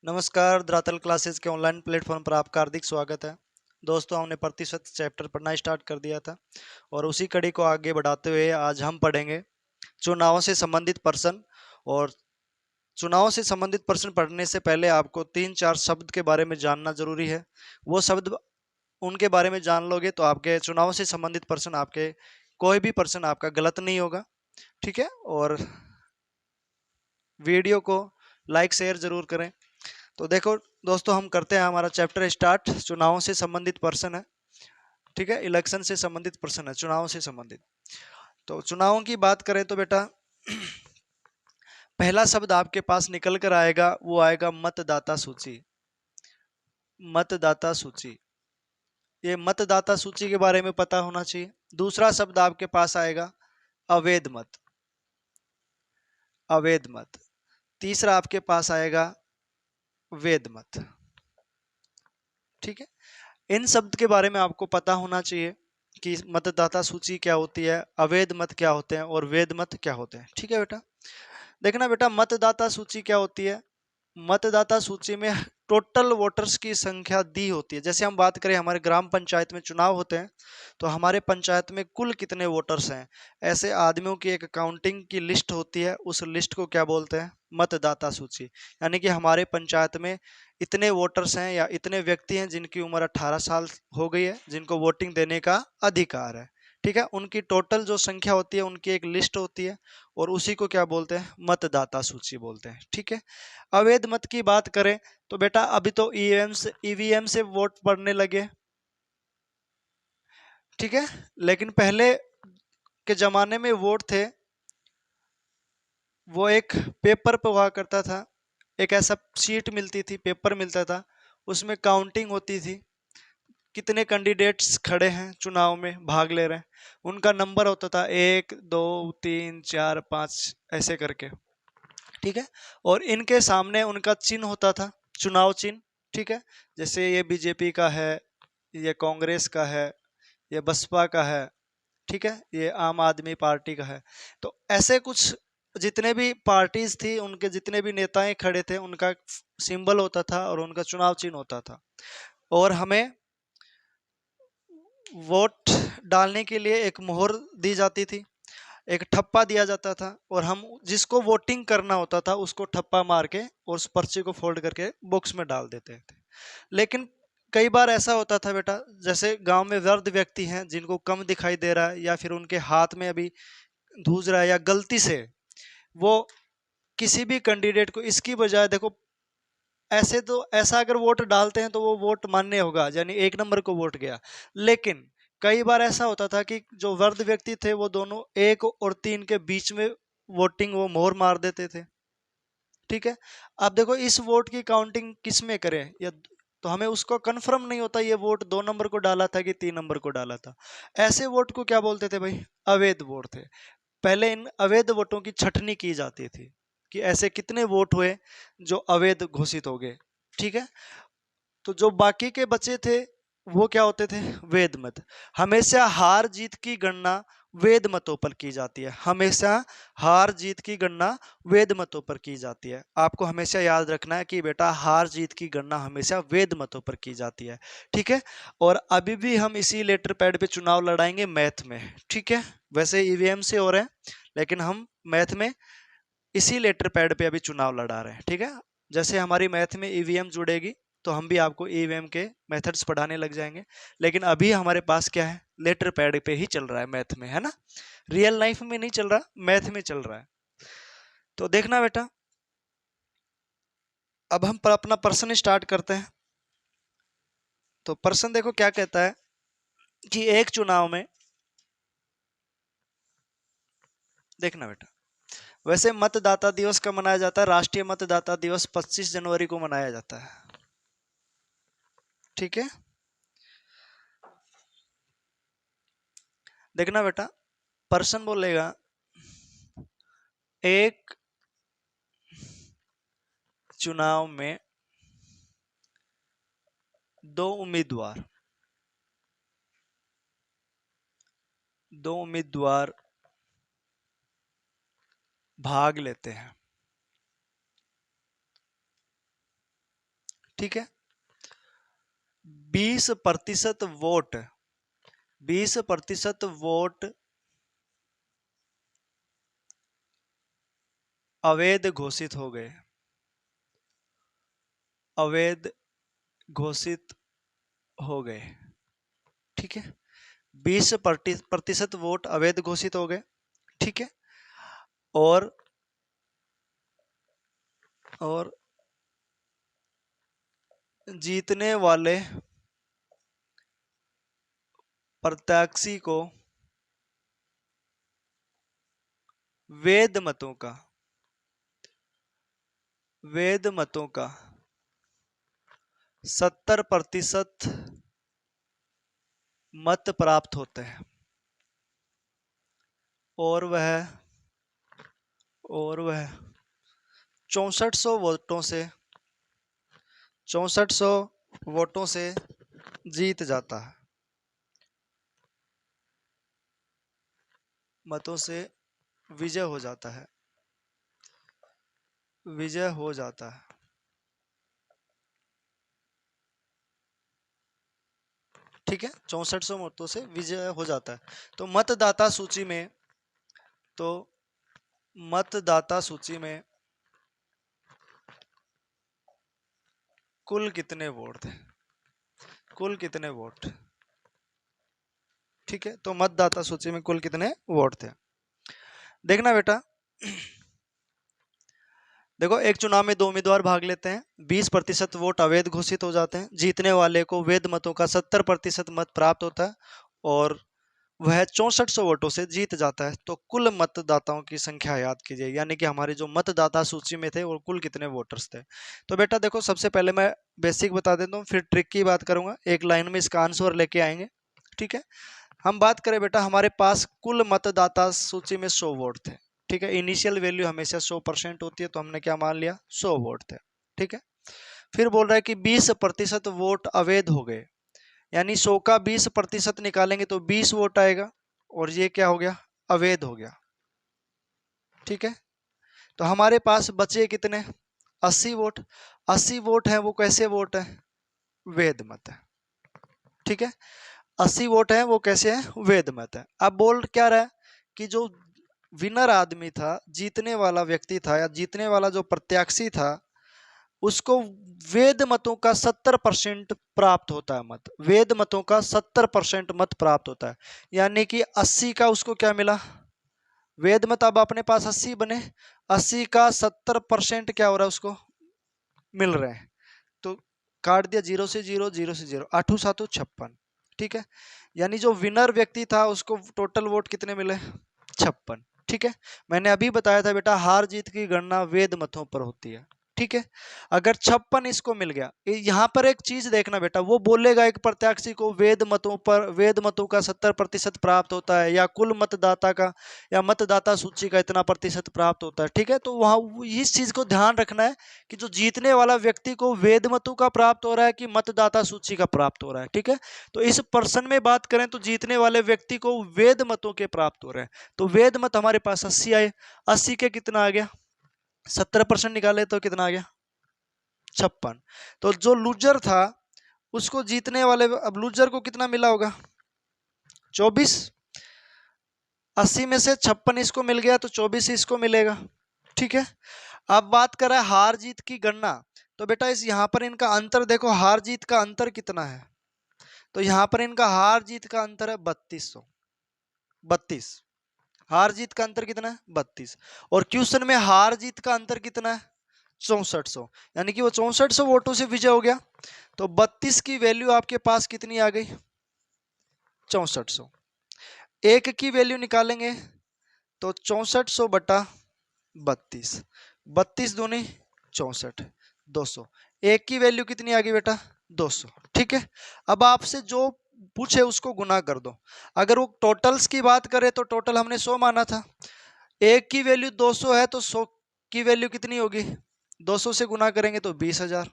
नमस्कार, धरातल क्लासेस के ऑनलाइन प्लेटफॉर्म पर आपका हार्दिक स्वागत है। दोस्तों, हमने प्रतिशत चैप्टर पढ़ना स्टार्ट कर दिया था और उसी कड़ी को आगे बढ़ाते हुए आज हम पढ़ेंगे चुनाव से संबंधित प्रश्न। और चुनाव से संबंधित प्रश्न पढ़ने से पहले आपको 3-4 शब्द के बारे में जानना ज़रूरी है। वो शब्द उनके बारे में जान लोगे तो आपके चुनाव से संबंधित प्रश्न आपके कोई भी प्रश्न आपका गलत नहीं होगा, ठीक है? और वीडियो को लाइक शेयर ज़रूर करें। तो देखो दोस्तों, हम करते हैं हमारा चैप्टर स्टार्ट। चुनाव से संबंधित प्रश्न है, ठीक है? इलेक्शन से संबंधित प्रश्न है, चुनाव से संबंधित। तो चुनावों की बात करें तो बेटा पहला शब्द आपके पास निकल कर आएगा, वो आएगा मतदाता सूची। मतदाता सूची, ये मतदाता सूची के बारे में पता होना चाहिए। दूसरा शब्द आपके पास आएगा अवैध मत। अवैध मत। तीसरा आपके पास आएगा वैध मत, ठीक है? इन शब्द के बारे में आपको पता होना चाहिए कि मतदाता सूची क्या होती है, अवैध मत क्या होते हैं और वैध मत क्या होते हैं, ठीक है बेटा? देखना बेटा, मतदाता सूची क्या होती है। मतदाता सूची में टोटल वोटर्स की संख्या दी होती है। जैसे हम बात करें, हमारे ग्राम पंचायत में चुनाव होते हैं तो हमारे पंचायत में कुल कितने वोटर्स हैं, ऐसे आदमियों की एक काउंटिंग की लिस्ट होती है। उस लिस्ट को क्या बोलते हैं? मतदाता सूची। यानी कि हमारे पंचायत में इतने वोटर्स हैं या इतने व्यक्ति हैं जिनकी उम्र 18 साल हो गई है, जिनको वोटिंग देने का अधिकार है, ठीक है? उनकी टोटल जो संख्या होती है, उनकी एक लिस्ट होती है और उसी को क्या बोलते हैं? मतदाता सूची बोलते हैं, ठीक है? अवैध मत की बात करें तो बेटा अभी तो ईवीएम से वोट पड़ने लगे, ठीक है? लेकिन पहले के जमाने में वोट थे, वो एक पेपर पे हुआ करता था। एक ऐसा शीट मिलती थी, पेपर मिलता था, उसमें काउंटिंग होती थी। कितने कैंडिडेट्स खड़े हैं चुनाव में, भाग ले रहे हैं, उनका नंबर होता था 1 2 3 4 5 ऐसे करके, ठीक है? और इनके सामने उनका चिन्ह होता था, चुनाव चिन्ह, ठीक है? जैसे ये बीजेपी का है, ये कांग्रेस का है, ये बसपा का है, ठीक है? ये आम आदमी पार्टी का है। तो ऐसे कुछ जितने भी पार्टीज थी, उनके जितने भी नेताएं खड़े थे, उनका सिंबल होता था और उनका चुनाव चिन्ह होता था। और हमें वोट डालने के लिए एक मोहर दी जाती थी, एक ठप्पा दिया जाता था, और हम जिसको वोटिंग करना होता था उसको ठप्पा मार के और उस पर्ची को फोल्ड करके बॉक्स में डाल देते थे। लेकिन कई बार ऐसा होता था बेटा, जैसे गांव में वृद्ध व्यक्ति हैं जिनको कम दिखाई दे रहा है या फिर उनके हाथ में अभी धूज रहा है, या गलती से वो किसी भी कैंडिडेट को इसकी बजाय, देखो ऐसे तो ऐसा अगर वोट डालते हैं तो वो वोट मान्य होगा, यानी एक नंबर को वोट गया। लेकिन कई बार ऐसा होता था कि जो वृद्ध व्यक्ति थे वो दोनों 1 और 3 के बीच में वोटिंग वो मोहर मार देते थे, ठीक है? अब देखो इस वोट की काउंटिंग किस में करें, या तो हमें उसको कंफर्म नहीं होता ये वोट 2 नंबर को डाला था कि 3 नंबर को डाला था। ऐसे वोट को क्या बोलते थे भाई? अवैध वोट थे। पहले इन अवैध वोटों की छटनी की जाती थी कि ऐसे कितने वोट हुए जो अवैध घोषित हो गए, ठीक है? तो जो बाकी के बचे थे वो क्या होते थे? वैध मत। हमेशा हार जीत की गणना वैध मतों पर की जाती है। हमेशा हार जीत की गणना वैध मतों पर की जाती है। आपको हमेशा याद रखना है कि बेटा हार जीत की गणना हमेशा वैध मतों पर की जाती है, ठीक है? और अभी भी हम इसी लेटर पैड पे चुनाव लड़ाएंगे मैथ में, ठीक है? वैसे ईवीएम से हो रहे हैं, लेकिन हम मैथ में इसी लेटर पैड पे अभी चुनाव लड़ा रहे हैं, ठीक है? जैसे हमारी मैथ में ईवीएम जुड़ेगी तो हम भी आपको ईवीएम के मेथड्स पढ़ाने लग जाएंगे। लेकिन अभी हमारे पास क्या है? लेटर पैड पे ही चल रहा है मैथ में, है ना? रियल लाइफ में नहीं चल रहा, मैथ में चल रहा है। तो देखना बेटा, अब हम अपना प्रश्न स्टार्ट करते हैं। तो प्रश्न देखो क्या कहता है कि एक चुनाव में, देखना बेटा, वैसे मतदाता दिवस कब मनाया जाता है? राष्ट्रीय मतदाता दिवस 25 जनवरी को मनाया जाता है, ठीक है? देखना बेटा, प्रश्न बोलेगा एक चुनाव में दो उम्मीदवार भाग लेते हैं। ठीक है। 20% वोट, 20% वोट अवैध घोषित हो गए, अवैध घोषित हो गए। ठीक है, 20% वोट अवैध घोषित हो गए। ठीक है, और जीतने वाले प्रत्याशी को वैध मतों का, वैध मतों का 70% मत प्राप्त होते हैं, और वह 6400 वोटों से, 6400 वोटों से जीत जाता है, मतों से विजय हो जाता है, विजय हो जाता है। ठीक है, 6400 मतों से विजय हो जाता है। तो मतदाता सूची में, तो मतदाता सूची में कुल कितने वोट थे, कुल कितने वोट। ठीक है, तो मतदाता सूची में कुल कितने वोट थे। देखना बेटा, देखो एक चुनाव में 2 उम्मीदवार भाग लेते हैं, 20% वोट अवैध घोषित हो जाते हैं, जीतने वाले को वैध मतों का 70% मत प्राप्त होता है, और वह 6400 वोटों से जीत जाता है। तो कुल मतदाताओं की संख्या याद कीजिए, यानी कि हमारे जो मतदाता सूची में थे वो कुल कितने वोटर्स थे। तो बेटा देखो, सबसे पहले मैं बेसिक बता देता हूँ, फिर ट्रिक की बात करूंगा, एक लाइन में इसका आंसर लेके आएंगे। ठीक है, हम बात करें बेटा, हमारे पास कुल मतदाता सूची में 100 वोट थे। ठीक है, इनिशियल वैल्यू हमेशा 100% होती है, तो हमने क्या मान लिया, 100 वोट थे। ठीक है, फिर बोल रहा है कि 20% वोट अवैध हो गए, यानी 100 का 20% निकालेंगे तो 20 वोट आएगा, और ये क्या हो गया, अवैध हो गया। ठीक है, तो हमारे पास बचे कितने, 80 वोट। 80 वोट है वो कैसे वोट है, वैध मत है। ठीक है, 80 वोट है वो कैसे है, वैध मत है। अब बोल क्या रहा है कि जो विनर आदमी था, जीतने वाला व्यक्ति था, या जीतने वाला जो प्रत्याशी था, उसको वैध मतों का 70% प्राप्त होता है, मत वैध मतों का 70% मत प्राप्त होता है, यानी कि 80 का उसको क्या मिला, वैध मत। अब अपने पास 80 बने, 80 का 70% क्या हो रहा है, उसको मिल रहे हैं, तो काट दिया, 0 से 0, 0 से 0, 8 7 56। ठीक है, यानी जो विनर व्यक्ति था उसको टोटल वोट कितने मिले, 56। ठीक है, मैंने अभी बताया था बेटा, हार जीत की गणना वैध मतों पर होती है। ठीक है, अगर 56 इसको मिल गया, यहां पर एक चीज देखना बेटा, वो बोलेगा एक प्रत्याशी को वैध मतों पर, वैध मतों का 70% प्राप्त होता है, या कुल मतदाता का, या मतदाता सूची का इतना प्रतिशत प्राप्त होता है। ठीक है, तो वहां इस चीज को ध्यान रखना है कि जो जीतने वाला व्यक्ति को वैध मतों का प्राप्त हो रहा है कि मतदाता सूची का प्राप्त हो रहा है। ठीक है, तो इस पर्सन में बात करें तो जीतने वाले व्यक्ति को वैध मतों के प्राप्त हो रहे हैं, तो वैध मत हमारे पास 80 आए, 80 के कितना आ गया, 70% निकाले तो कितना आ गया, 56। तो जो लूजर था उसको जीतने वाले, अब लूजर को कितना मिला होगा, 24। 80 में से 56 इसको मिल गया, तो 24 इसको मिलेगा। ठीक है, अब बात कर रहा है हार जीत की गणना, तो बेटा इस यहां पर इनका अंतर देखो, हार जीत का अंतर कितना है, तो यहां पर इनका हार जीत का अंतर है 3200, 32। हार जीत का अंतर कितना है, 32, और क्वेश्चन में हार जीत का अंतर कितना है, 6400, यानी कि वो 6400 वोटों से विजय हो गया। तो 32 की वैल्यू आपके पास कितनी आ गई, 6400। एक की वैल्यू निकालेंगे तो 6400 बटा 32, 32 दूनी 64, 200। एक की वैल्यू कितनी आ गई बेटा, 200। ठीक है, अब आपसे जो पूछे उसको गुना कर दो। अगर वो टोटल्स की बात करें तो टोटल हमने 100 माना था, एक की वैल्यू 200 है, तो 100 की वैल्यू कितनी होगी, 200 से गुना करेंगे तो 20,000।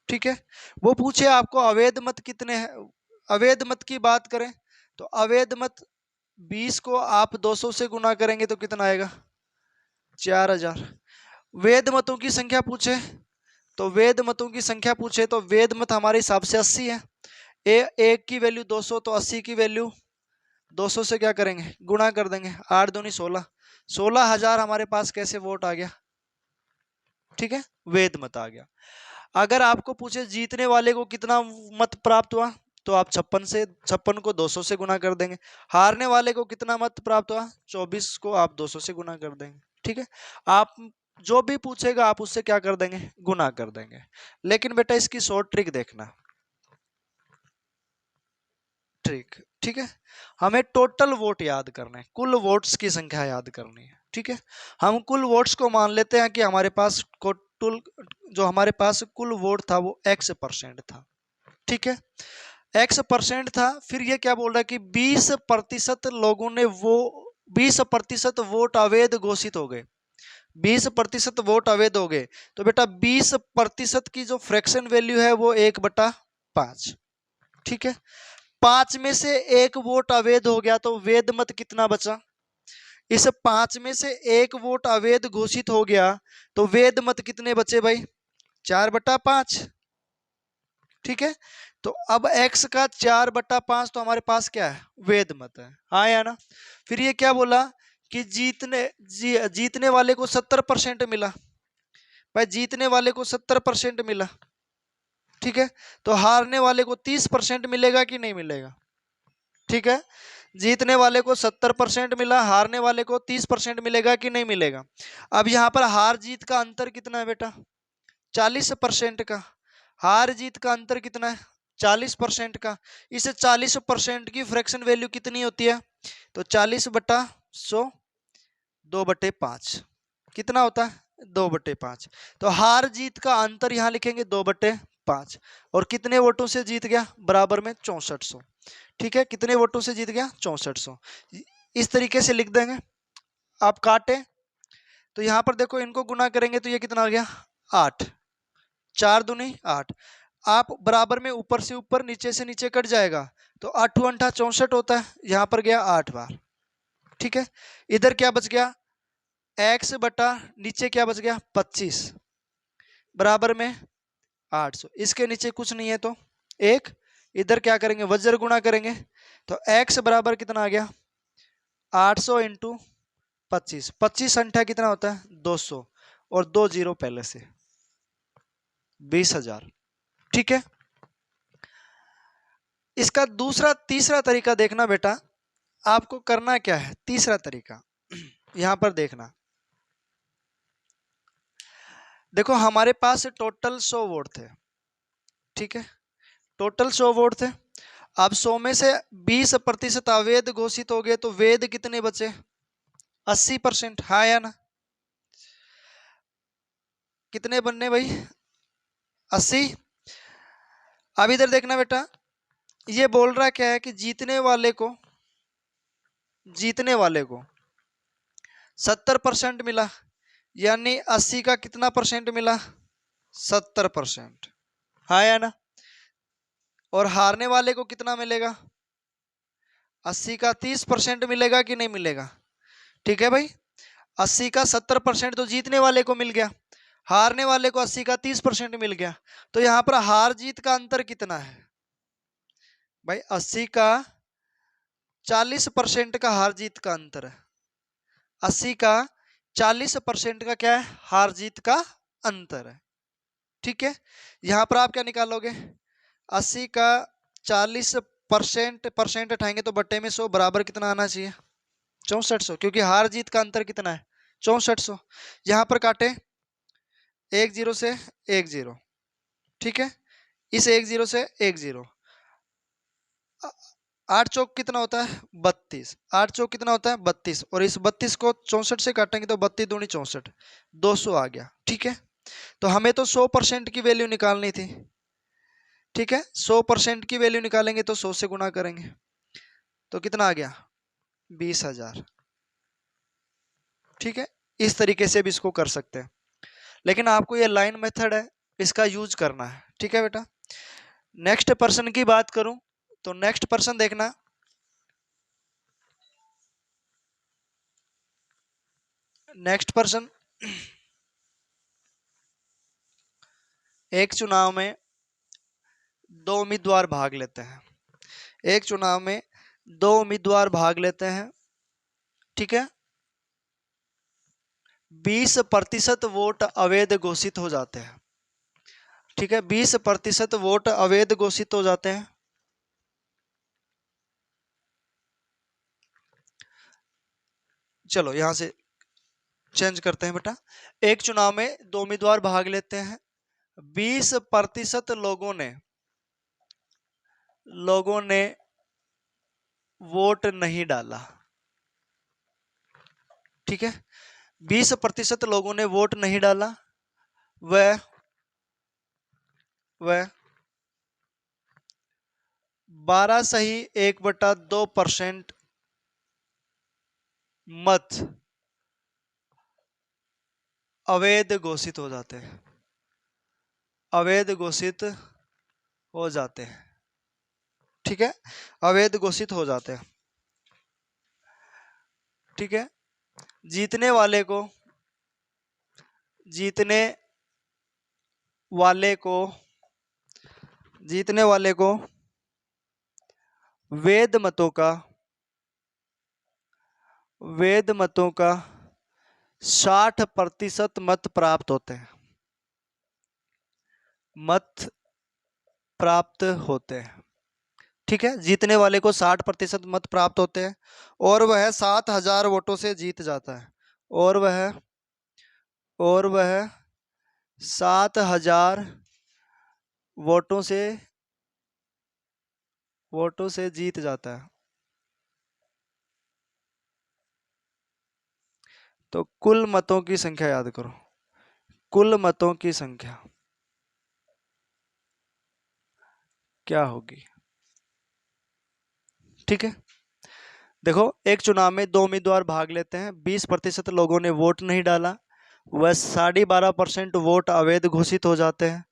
ठीक है, वो पूछे आपको अवैध मत कितने हैं, अवैध मत की बात करें तो अवैध मत 20 को आप 200 से गुना करेंगे तो कितना आएगा, 4,000। वैध मतों की संख्या पूछे तो वेद मतों की संख्या पूछे तो वेद मत हमारे हिसाब से 80 है। एक की वैल्यू 200, तो 80 की वैल्यू 200 से क्या करेंगे, गुणा कर देंगे। 8 दूनी 16, 16,000 हमारे पास कैसे वोट आ गया, ठीक है, वेद मत आ गया। अगर आपको पूछे जीतने वाले को कितना मत प्राप्त हुआ, तो आप 56 को 200 से गुना कर देंगे। हारने वाले को कितना मत प्राप्त हुआ, 24 को आप 200 से गुना कर देंगे, ठीक है। आप जो भी पूछेगा आप उससे क्या कर देंगे, गुना कर देंगे। लेकिन बेटा इसकी शॉर्ट ट्रिक देखना, ट्रिक, ठीक है। हमें टोटल वोट याद करने हैं, कुल वोट्स की संख्या याद करनी है, ठीक है। हम कुल वोट्स को मान लेते हैं कि हमारे पास टोटल जो हमारे पास कुल वोट था वो X% था, ठीक है। X% था, फिर ये क्या बोल रहा है कि 20% लोगों ने वो 20% वोट अवैध घोषित हो गए, 20% वोट अवैध हो गए। तो बेटा 20% की जो फ्रैक्शन वैल्यू है वो 1/5, ठीक है। 5 में से एक वोट अवैध हो गया तो वेद मत कितना बचा, इस 5 में से एक वोट अवैध घोषित हो गया तो वेद मत कितने बचे भाई, 4/5, ठीक है। तो अब x का 4/5 तो हमारे पास क्या है, वेद मत है, हाँ या ना। फिर ये क्या बोला कि जीतने वाले को 70% मिला, भाई जीतने वाले को 70% मिला, ठीक है। तो हारने वाले को 30% मिलेगा कि नहीं मिलेगा, ठीक है। जीतने वाले को 70% मिला, हारने वाले को 30% मिलेगा कि नहीं मिलेगा। अब यहाँ पर हार जीत का अंतर कितना है बेटा, 40% का। हार जीत का अंतर कितना है, 40% का। इस 40% की फ्रैक्शन वैल्यू कितनी होती है, तो 40/100, 2/5 कितना होता है, 2/5। तो हार जीत का अंतर यहां लिखेंगे 2/5। और कितने वोटों से जीत गया, बराबर में 6400, ठीक है। कितने वोटों से जीत गया, 6400। इस तरीके से लिख देंगे। आप काटे तो यहां पर देखो इनको गुना करेंगे तो ये कितना आ गया, 8, 4 दूनी 8। आप बराबर में ऊपर से ऊपर नीचे से नीचे कट जाएगा तो 8 अंठा 64 होता है, यहां पर गया 8 बार, ठीक है। इधर क्या बच गया, x बटा नीचे क्या बच गया 25 बराबर में 800। इसके नीचे कुछ नहीं है तो 1, इधर क्या करेंगे वज्र गुणा करेंगे तो x बराबर कितना आ गया 800 इंटू 25, 25 अंठा कितना होता है 200 और 2 जीरो पहले से 20,000, ठीक है। इसका तीसरा तरीका देखना बेटा, आपको करना क्या है, तीसरा तरीका यहां पर देखना। देखो हमारे पास टोटल 100 वोट थे, ठीक है, टोटल 100 वोट थे। अब 100 में से 20% अवैध घोषित हो गए तो वेद कितने बचे, 80%, हाँ या ना। कितने बनने भाई, 80। अब इधर देखना बेटा, ये बोल रहा क्या है कि जीतने वाले को 70% मिला, यानी 80 का कितना परसेंट मिला, 70%, हाँ या ना। और हारने वाले को कितना मिलेगा, 80 का 30% मिलेगा कि नहीं मिलेगा, ठीक है भाई। 80 का 70% तो जीतने वाले को मिल गया, हारने वाले को 80 का 30% मिल गया। तो यहां पर हार जीत का अंतर कितना है भाई, 80 का 40% का हार जीत का अंतर है, 80 का 40% का क्या है, हार जीत का अंतर है, ठीक है। यहां पर आप क्या निकालोगे, 80 का 40% परसेंट उठाएंगे तो बट्टे में 100 बराबर कितना आना चाहिए, 6400, क्योंकि हार जीत का अंतर कितना है, 6400। यहां पर काटे 1 0 से 1 0, ठीक है। इस 1 0 से 1 0, 8 चौक कितना होता है 32, 8 चौक कितना होता है 32, और इस 32 को 64 से काटेंगे तो 32 दूनी 64, 200 आ गया, ठीक है। तो हमें तो 100% की वैल्यू निकालनी थी, ठीक है। 100% की वैल्यू निकालेंगे तो 100 से गुना करेंगे तो कितना आ गया 20,000, ठीक है। इस तरीके से भी इसको कर सकते हैं, लेकिन आपको ये लाइन मेथड है इसका यूज करना है, ठीक है बेटा। नेक्स्ट पर्सन की बात करूं तो नेक्स्ट पर्सन देखना, नेक्स्ट पर्सन एक चुनाव में दो उम्मीदवार भाग लेते हैं। एक चुनाव में दो उम्मीदवार भाग लेते हैं, ठीक है। 20% वोट अवैध घोषित हो जाते हैं, ठीक है। 20% वोट अवैध घोषित हो जाते हैं। चलो यहां से चेंज करते हैं बेटा। एक चुनाव में दो उम्मीदवार भाग लेते हैं, 20% लोगों ने वोट नहीं डाला, ठीक है। 20% लोगों ने वोट नहीं डाला। वह 12.1/2% मत अवैध घोषित हो जाते हैं, अवैध घोषित हो जाते हैं, ठीक है। अवैध घोषित हो जाते हैं, ठीक है। जीतने वाले को जीतने वाले को जीतने वाले को वैध मतों का 60% मत प्राप्त होते हैं, मत प्राप्त होते हैं, ठीक है। जीतने वाले को 60% मत प्राप्त होते हैं और वह 7,000 वोटों से जीत जाता है, और वह 7,000 वोटों से जीत जाता है। तो कुल मतों की संख्या याद करो, कुल मतों की संख्या क्या होगी, ठीक है। देखो, एक चुनाव में दो उम्मीदवार भाग लेते हैं, 20% लोगों ने वोट नहीं डाला, वह 12.5% वोट अवैध घोषित हो जाते हैं।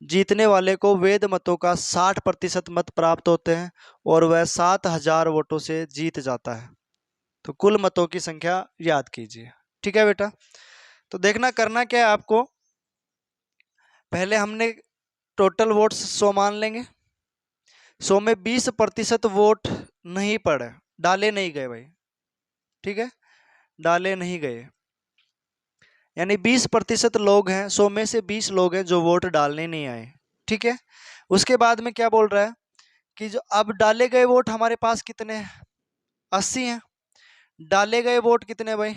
जीतने वाले को वैध मतों का 60% मत प्राप्त होते हैं और वह 7,000 वोटों से जीत जाता है। तो कुल मतों की संख्या याद कीजिए, ठीक है बेटा। तो देखना करना क्या है आपको, पहले हमने टोटल वोट्स 100 मान लेंगे। 100 में 20% वोट नहीं पड़े, डाले नहीं गए भाई, ठीक है, डाले नहीं गए, यानी 20% लोग हैं, 100 में से 20 लोग हैं जो वोट डालने नहीं आए, ठीक है। उसके बाद में क्या बोल रहा है कि जो अब डाले गए वोट हमारे पास कितने हैं, 80 हैं। डाले गए वोट कितने भाई,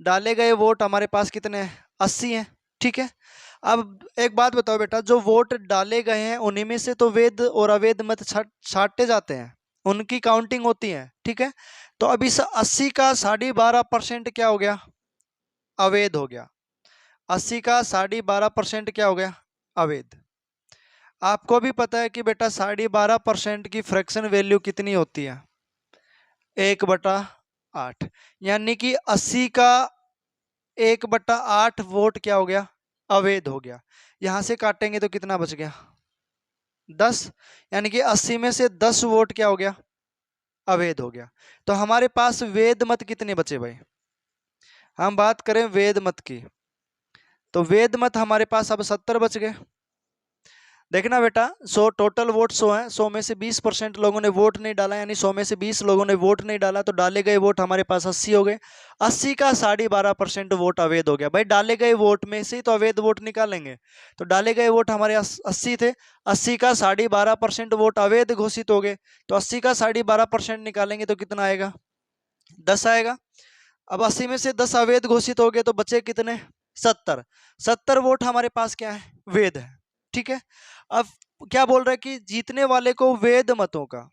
डाले गए वोट हमारे पास कितने हैं, 80 हैं, ठीक है। अब एक बात बताओ बेटा, जो वोट डाले गए हैं उन्हीं में से तो वैध और अवैध मत छांटे जाते हैं, उनकी काउंटिंग होती है, ठीक है। तो अब इस 80 का 12.5% क्या हो गया, अवैध हो गया। 80 का 12.5% क्या हो गया, अवैध। आपको भी पता है कि बेटा 12.5% की फ्रैक्शन वैल्यू कितनी होती है, 1/8, यानी कि 80 का 1/8 वोट क्या हो गया, अवैध हो गया। यहां से काटेंगे तो कितना बच गया, 10, यानी कि 80 में से 10 वोट क्या हो गया, अवैध हो गया। तो हमारे पास वैध मत कितने बचे भाई, हम बात करें वैध मत की, तो वैध मत हमारे पास अब 70 बच गए। देखना बेटा, 100 टोटल वोट 100 है, 100 में से 20% लोगों ने वोट नहीं डाला, यानी 100 में से 20 लोगों ने वोट नहीं डाला, तो डाले गए वोट हमारे पास 80 हो गए। 80 का 12.5% वोट अवैध हो गया भाई। डाले गए वोट में से ही तो अवैध वोट निकालेंगे, तो डाले गए वोट हमारे 80 थे, 80 का 12.5% वोट अवैध घोषित हो गए, तो 80 का 12.5% निकालेंगे तो कितना आएगा, 10 आएगा। अब 80 में से 10 अवैध घोषित हो गए तो बचे कितने, 70। 70 वोट हमारे पास क्या है, वैध है, ठीक है। अब क्या बोल रहा है कि जीतने वाले को वैध मतों का,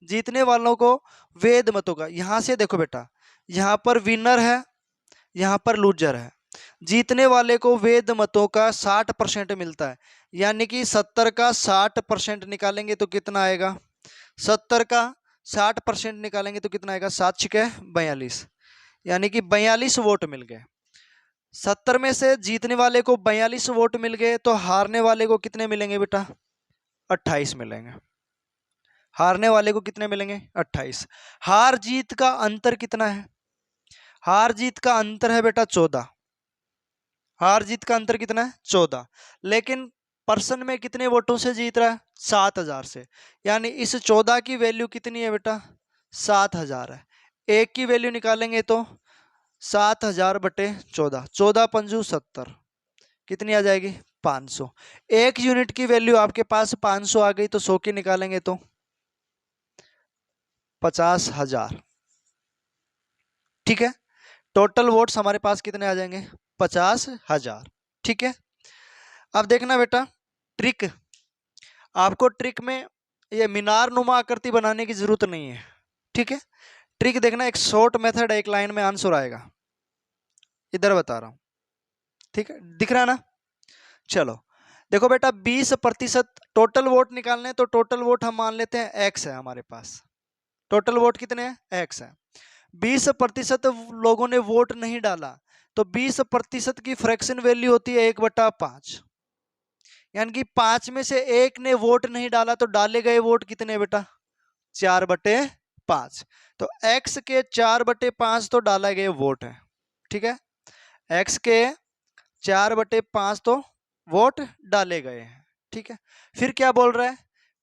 जीतने वालों को वैध मतों का, यहां से देखो बेटा, यहां पर विनर है, यहां पर लूजर है। जीतने वाले को वैध मतों का 60% मिलता है, यानी कि 70 का 60% निकालेंगे तो कितना आएगा, 70 का 60% निकालेंगे तो कितना आएगा, 7 छिके 42, यानी कि 42 वोट मिल गए। 70 में से जीतने वाले को 42 वोट मिल गए, तो हारने वाले को कितने मिलेंगे बेटा, 28 मिलेंगे। हारने वाले को कितने मिलेंगे, 28। हार जीत का अंतर कितना है, हार जीत का अंतर है बेटा 14, हार जीत का अंतर कितना है? 14। लेकिन पर्सन में कितने वोटों से जीत रहा है? 7,000 से। यानी इस 14 की वैल्यू कितनी है बेटा? 7,000 है। एक की वैल्यू निकालेंगे तो 7,000/14, 14×5 = 70, कितनी आ जाएगी? 500। एक यूनिट की वैल्यू आपके पास 500 आ गई, तो 100 की निकालेंगे तो 50,000। ठीक है, टोटल वोट्स हमारे पास कितने आ जाएंगे? 50,000। ठीक है, अब देखना बेटा ट्रिक। आपको ट्रिक में ये मीनार नुमा आकृति बनाने की जरूरत नहीं है। ठीक है, ट्रिक देखना, एक शॉर्ट मेथड है, एक लाइन में आंसर आएगा, इधर बता रहा हूं। ठीक है, दिख रहा है ना? चलो देखो बेटा, 20% टोटल वोट निकालने हैं, तो टोटल वोट हम मान लेते हैं एक्स है हमारे पास। टोटल वोट कितने हैं? एक्स है। 20% लोगों ने वोट नहीं डाला, तो 20% की फ्रैक्शन वैल्यू होती है 1/5। यानी कि 5 में से एक ने वोट नहीं डाला, तो डाले गए वोट कितने बेटा? 4/5। तो x के 4/5 तो डाला गए वोट है। ठीक है, x के 4/5 तो वोट डाले गए हैं। ठीक है, फिर क्या बोल रहा है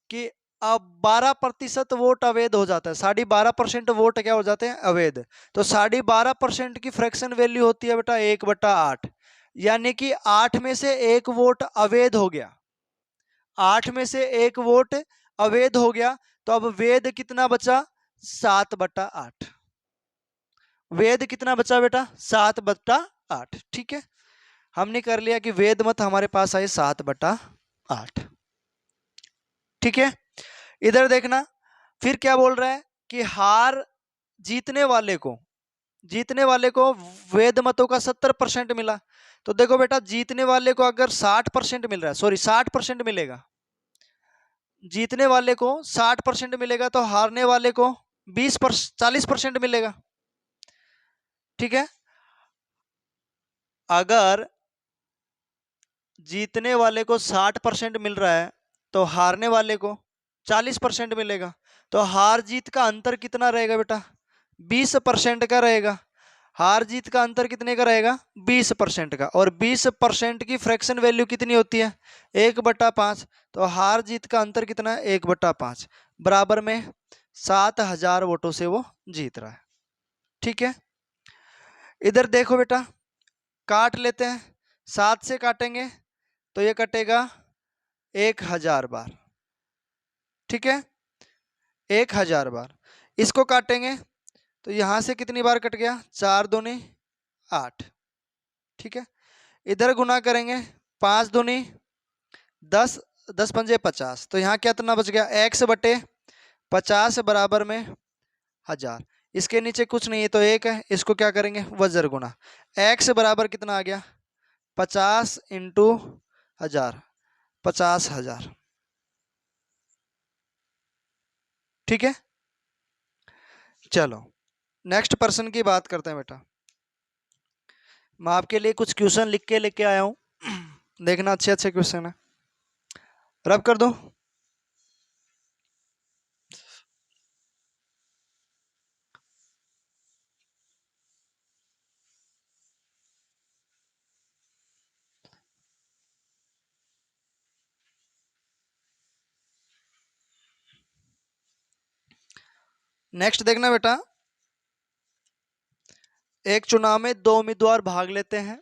कि अब 12% वोट अवैध हो जाता है। 12.5% वोट क्या हो जाते हैं? अवैध। तो 12.5% की फ्रैक्शन वैल्यू होती है बेटा 1/8। यानी कि 8 में से एक वोट अवैध हो गया। 8 में से एक वोट अवैध हो गया, तो अब वेद कितना बचा? 7/8। वेद कितना बचा बेटा? 7/8। ठीक है, हमने कर लिया कि वेद मत हमारे पास आए 7/8। ठीक है, इधर देखना, फिर क्या बोल रहा है कि हार जीतने वाले को, जीतने वाले को वेद मतों का 70% मिला। तो देखो बेटा, जीतने वाले को अगर 60% मिल रहा है, सॉरी 60% मिलेगा, जीतने वाले को 60% मिलेगा, तो हारने वाले को 40% मिलेगा। ठीक है, अगर जीतने वाले को 60% मिल रहा है, तो हारने वाले को 40% मिलेगा। तो हार जीत का अंतर कितना रहेगा बेटा? 20% का रहेगा। हार जीत का अंतर कितने का रहेगा? 20% का। और 20% की फ्रैक्शन वैल्यू कितनी होती है? 1/5। तो हार जीत का अंतर कितना है? 1/5, बराबर में 7,000 वोटों से वो जीत रहा है। ठीक है, इधर देखो बेटा, काट लेते हैं। 7 से काटेंगे तो ये कटेगा 1,000 बार। ठीक है, 1,000 बार। इसको काटेंगे तो यहां से कितनी बार कट गया? 4 दूनी 8। ठीक है, इधर गुना करेंगे, 5 दूनी 10, 10 पंजे 50। तो यहाँ कितना बच गया? x/50 बराबर में 1,000। इसके नीचे कुछ नहीं है तो 1 है, इसको क्या करेंगे? वज्र गुना। x बराबर कितना आ गया? 50 इंटू 1,000, 50,000। ठीक है, चलो नेक्स्ट पर्सन की बात करते हैं बेटा। मैं आपके लिए कुछ क्वेश्चन लिख के लेके आया हूं, देखना अच्छे अच्छे क्वेश्चन है। रब कर दो। नेक्स्ट देखना बेटा, एक चुनाव में 2 उम्मीदवार भाग लेते हैं।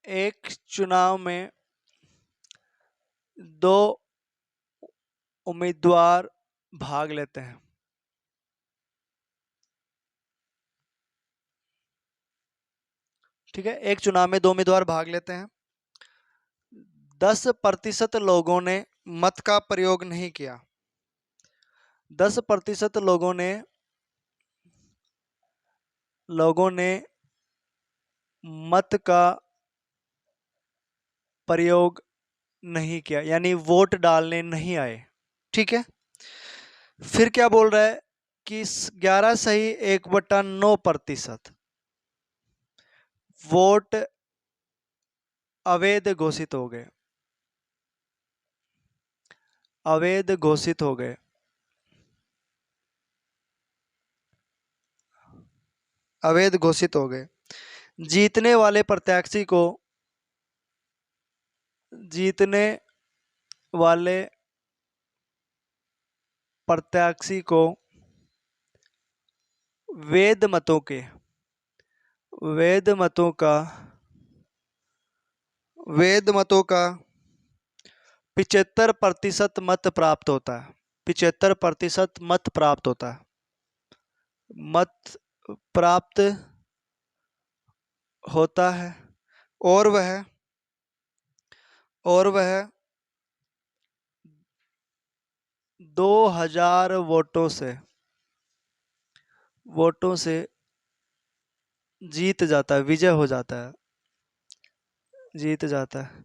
एक चुनाव में 2 उम्मीदवार भाग लेते हैं। ठीक है, एक चुनाव में 2 उम्मीदवार भाग लेते हैं। 10% लोगों ने मत का प्रयोग नहीं किया। 10% लोगों ने मत का प्रयोग नहीं किया, यानी वोट डालने नहीं आए। ठीक है, फिर क्या बोल रहा है कि 11 सही 1/9% वोट अवैध घोषित हो गए। अवैध घोषित हो गए। अवैध घोषित हो गए। जीतने वाले प्रत्याशी को जीतने वाले प्रत्याशी को वैध मतों के वैध मतों का वैध मतों का 75% मत प्राप्त होता है। 75% मत प्राप्त होता है। मत प्राप्त होता है और वह 2000 वोटों से जीत जाता है, विजय हो जाता है, जीत जाता है।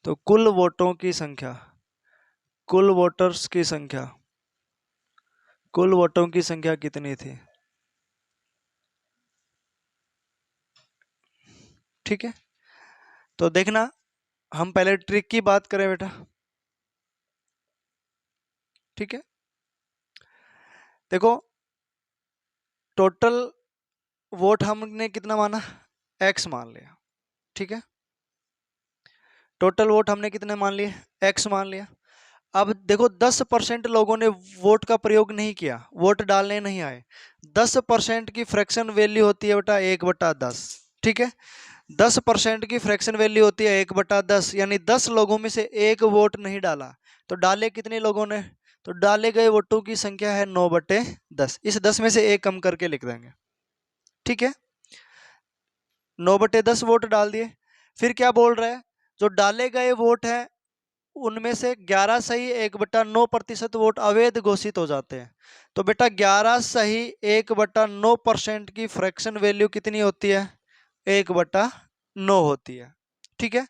तो कुल वोटों की संख्या, कुल वोटर्स की संख्या, कुल वोटों की संख्या कितनी थी? ठीक है, तो देखना, हम पहले ट्रिक की बात करें बेटा। ठीक है, देखो टोटल वोट हमने कितना माना, एक्स मान लिया। ठीक है, टोटल वोट हमने कितने मान लिए, एक्स मान लिया। अब देखो 10% लोगों ने वोट का प्रयोग नहीं किया, वोट डालने नहीं आए। 10% की फ्रैक्शन वैल्यू होती है बेटा 1/10। ठीक है, 10% की फ्रैक्शन वैल्यू होती है 1/10, यानी 10 लोगों में से एक वोट नहीं डाला। तो डाले कितने लोगों ने, तो डाले गए वोटों की संख्या है 9/10। इस 10 में से एक कम करके लिख देंगे। ठीक है, 9/10 वोट डाल दिए। फिर क्या बोल रहा है, जो डाले गए वोट है उनमें से 11 सही 1/9% वोट अवैध घोषित हो जाते हैं। तो बेटा 11 सही 1/9% की फ्रैक्शन वैल्यू कितनी होती है, 1/9 होती है। ठीक है,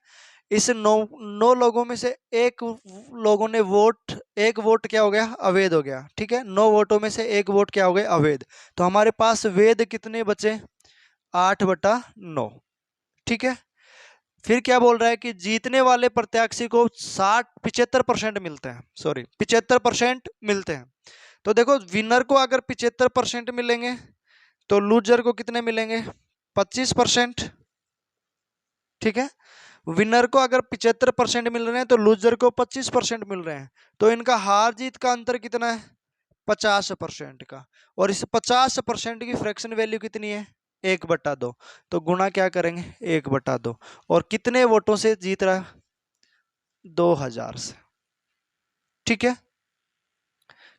इस 9 लोगों में से एक लोगों ने एक वोट क्या हो गया, अवैध हो गया। ठीक है, 9 वोटों में से एक वोट क्या हो गया, अवैध। तो हमारे पास वैध कितने बचे, 8/9। ठीक है, फिर क्या बोल रहा है कि जीतने वाले प्रत्याशी को 75% मिलते हैं, सॉरी 75% मिलते हैं। तो देखो विनर को अगर 75% मिलेंगे तो लूजर को कितने मिलेंगे, 25%। ठीक है, विनर को अगर 75% मिल रहे हैं तो लूजर को 25% मिल रहे हैं। तो इनका हार जीत का अंतर कितना है, 50% का। और इस 50% की फ्रैक्शन वैल्यू कितनी है, 1/2। तो गुणा क्या करेंगे, 1/2। और कितने वोटों से जीत रहा है, 2000 से। ठीक है,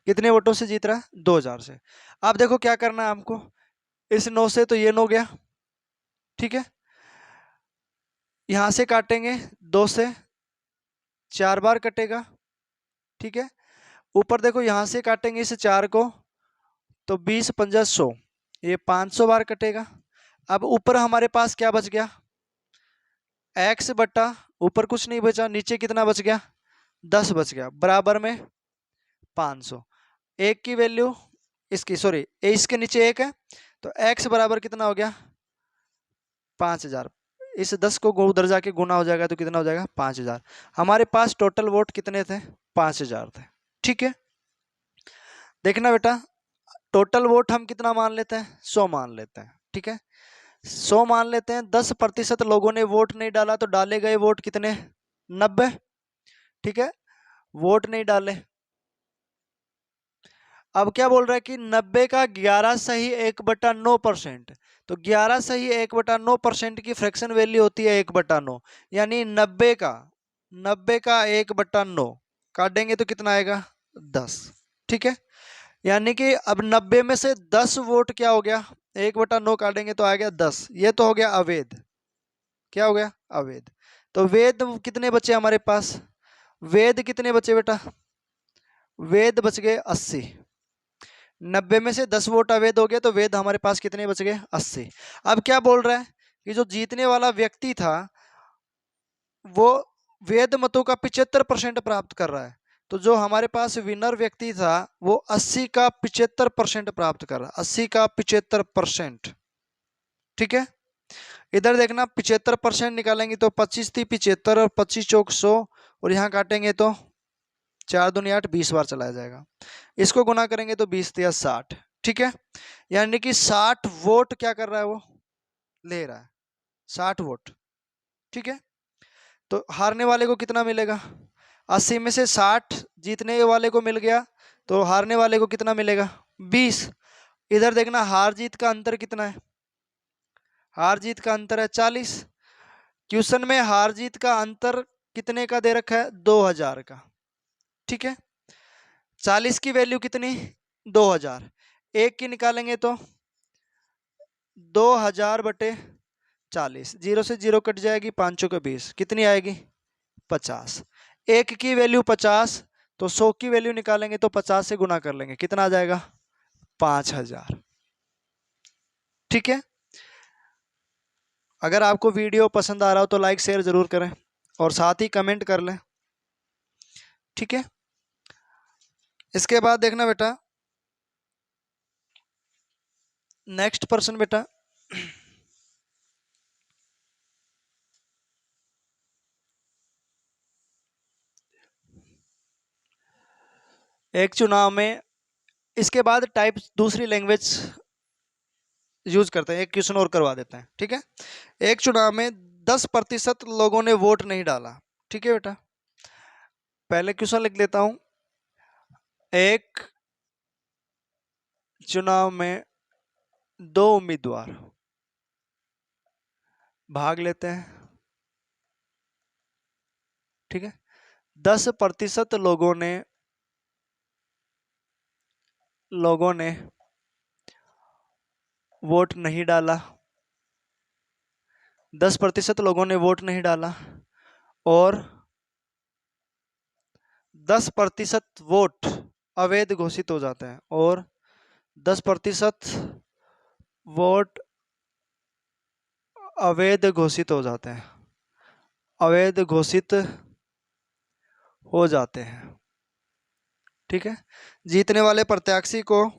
कितने वोटों से जीत रहा है, 2000 से। अब देखो क्या करना है हमको, इस 9 से तो ये 9 गया। ठीक है, यहां से काटेंगे 2 से 4 बार कटेगा। ठीक है, ऊपर देखो यहां से काटेंगे इस 4 को तो 20 पंजा 100, ये 500 बार कटेगा। अब ऊपर हमारे पास क्या बच गया, एक्स बटा, ऊपर कुछ नहीं बचा, नीचे कितना बच गया, 10 बच गया, बराबर में 500। एक की वैल्यू इसकी, सॉरी इसके नीचे एक है, तो x बराबर कितना हो गया, 5000। इस 10 को उधर जाके गुना हो जाएगा तो कितना हो जाएगा, 5000। हमारे पास टोटल वोट कितने थे, 5000 थे। ठीक है, देखना बेटा, टोटल वोट हम कितना मान लेते हैं, 100 मान लेते हैं। ठीक है, 100 मान लेते हैं। 10% लोगों ने वोट नहीं डाला तो डाले गए वोट कितने, 90। ठीक है, वोट नहीं डाले। अब क्या बोल रहा है कि 90 का 11 सही 1/9%। तो 11 सही 1/9% की फ्रैक्शन वैल्यू होती है 1/9, यानी 90 का 1/9 काटेंगे तो कितना आएगा, 10। ठीक है, यानी कि अब 90 में से 10 वोट क्या हो गया, 1/9 काटेंगे तो आ गया 10। ये तो हो गया अवैध, क्या हो गया, अवैध। तो वैध कितने बचे हमारे पास, वैध कितने बचे बेटा, वैध बच गए 80। 90 में से 10 वोट अवैध हो गए तो वैध हमारे पास कितने बच गए, 80। अब क्या बोल रहा है कि जो जीतने वाला व्यक्ति था वो वैध मतों का 75% प्राप्त कर रहा है। तो जो हमारे पास विनर व्यक्ति था वो 80 का 75% प्राप्त कर रहा है, 80 का 75%। ठीक है, इधर देखना 75% निकालेंगे तो 25 थी 75 और 25 चौक 100, और यहाँ काटेंगे तो 4 दूनी 8, 20 बार चलाया जाएगा। इसको गुना करेंगे तो 20 या 60। ठीक है, यानी कि 60 वोट क्या कर रहा है वो, ले रहा है 60 वोट। ठीक है, तो हारने वाले को कितना मिलेगा, 80 में से 60 जीतने वाले को मिल गया, तो हारने वाले को कितना मिलेगा, 20। इधर देखना हार जीत का अंतर कितना है, हार जीत का अंतर है 40। क्वेश्चन में हार जीत का अंतर कितने का दे रखा है, 2000 का। ठीक है, 40 की वैल्यू कितनी, 2000, एक की निकालेंगे तो 2000 बटे 40, जीरो से जीरो कट जाएगी, 5 का 20, कितनी आएगी, 50। एक की वैल्यू 50, तो 100 की वैल्यू निकालेंगे तो 50 से गुना कर लेंगे, कितना आ जाएगा, 5000। ठीक है, अगर आपको वीडियो पसंद आ रहा हो तो लाइक शेयर जरूर करें और साथ ही कमेंट कर लें। ठीक है, इसके बाद देखना बेटा नेक्स्ट पर्सन बेटा, एक चुनाव में, इसके बाद टाइप दूसरी लैंग्वेज यूज करते हैं, एक क्वेश्चन और करवा देते हैं। ठीक है, एक चुनाव में 10% लोगों ने वोट नहीं डाला। ठीक है बेटा, पहले क्वेश्चन लिख देता हूं, एक चुनाव में 2 उम्मीदवार भाग लेते हैं। ठीक है, 10% लोगों ने वोट नहीं डाला, 10% लोगों ने वोट नहीं डाला, और 10% वोट अवैध घोषित हो जाते हैं, और 10% वोट अवैध घोषित हो जाते हैं, अवैध घोषित हो जाते हैं। ठीक है, जीतने वाले प्रत्याशी को,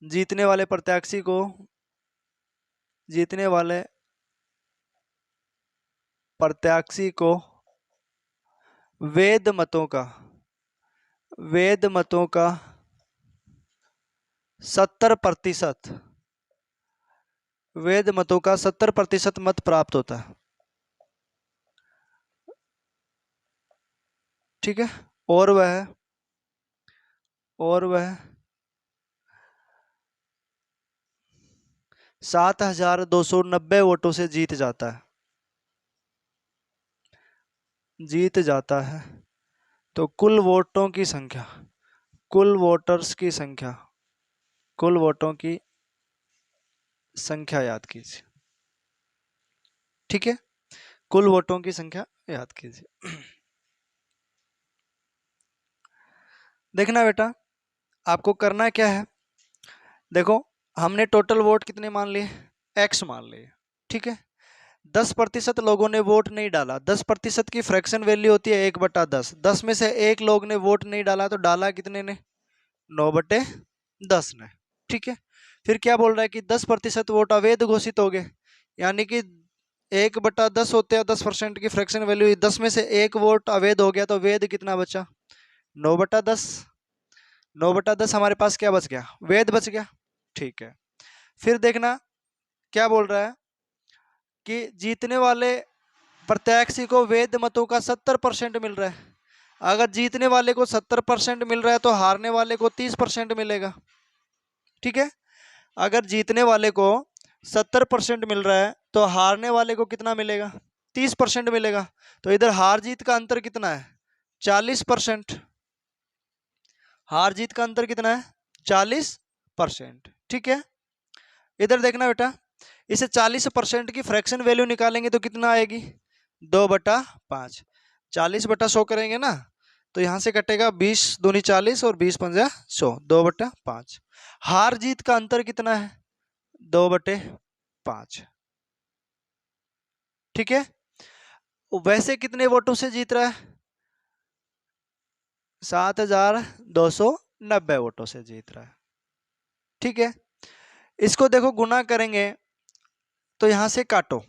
जीतने वाले प्रत्याशी को, जीतने वाले प्रत्याशी को वैध मतों का, वैध मतों का 70%, वैध मतों का 70% मत प्राप्त होता है। ठीक है, और वह, और वह 7290 वोटों से जीत जाता है, जीत जाता है। तो कुल वोटों की संख्या, कुल वोटर्स की संख्या, कुल वोटों की संख्या याद कीजिए। ठीक है, कुल वोटों की संख्या याद कीजिए। देखना बेटा आपको करना क्या है, देखो हमने टोटल वोट कितने मान लिए, एक्स मान लिए। ठीक है, 10% लोगों ने वोट नहीं डाला, 10% की फ्रैक्शन वैल्यू होती है 1/10, 10 में से एक लोग ने वोट नहीं डाला, तो डाला कितने ने, 9/10 ने। ठीक है, फिर क्या बोल रहा है कि 10% वोट अवैध घोषित हो गए, यानी कि 1/10 होते हैं 10% की फ्रैक्शन वैल्यू, 10 में से एक वोट अवैध हो गया, तो वैध कितना बचा, 9/10। 9/10 हमारे पास क्या बच गया, वैध बच गया। ठीक है, फिर देखना क्या बोल रहा है कि जीतने वाले प्रत्याशी को वैध मतों का 70% मिल रहा है। अगर जीतने वाले को 70% मिल रहा है तो हारने वाले को 30% मिलेगा। ठीक है, अगर जीतने वाले को 70% मिल रहा है तो हारने वाले को कितना मिलेगा, 30% मिलेगा। तो इधर हार जीत का अंतर कितना है, 40%। हार जीत का अंतर कितना है, 40%। ठीक है, इधर देखना बेटा, इसे 40% की फ्रैक्शन वैल्यू निकालेंगे तो कितना आएगी, 2/5। 40/100 करेंगे ना, तो यहां से कटेगा 20 दूनी 40 और 20×5 100, 2/5। हार जीत का अंतर कितना है, 2/5। ठीक है, वैसे कितने वोटों से जीत रहा है, 7290 वोटों से जीत रहा है। ठीक है, इसको देखो गुना करेंगे तो यहां से काटो,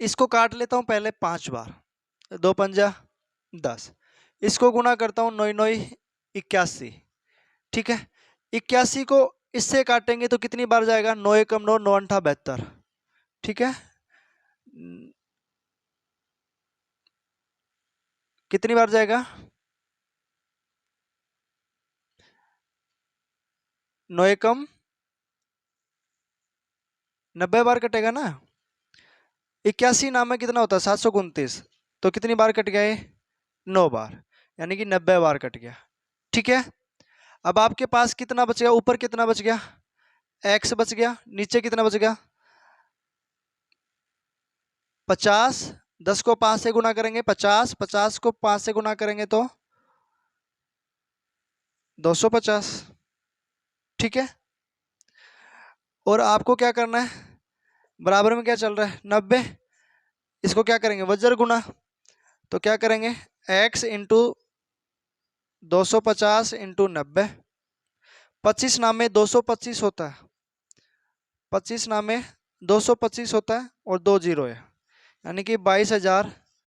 इसको काट लेता हूं पहले 5 बार, दो पंजा 10, इसको गुना करता हूँ 9 9 81। ठीक है, 81 को इससे काटेंगे तो कितनी बार जाएगा? 9 एकम 9, 9 अंठा 72। ठीक है, कितनी बार जाएगा? 9 एकम 90 बार कटेगा ना। 81 नाम में कितना होता है? 729, तो कितनी बार कट गया ये? 9 बार, यानी कि 90 बार कट गया। ठीक है, अब आपके पास कितना बच गया? ऊपर कितना बच गया? x बच गया। नीचे कितना बच गया? 50। 10 को 5 से गुना करेंगे 50, 50 को 5 से गुना करेंगे तो 250। ठीक है, और आपको क्या करना है? बराबर में क्या चल रहा है? 90। इसको क्या करेंगे? वज्र गुना। तो क्या करेंगे? x into 250 into 90। 25 नाम में 225 होता है, 25 नाम में 225 होता है और 2 जीरो है, यानी कि 22,000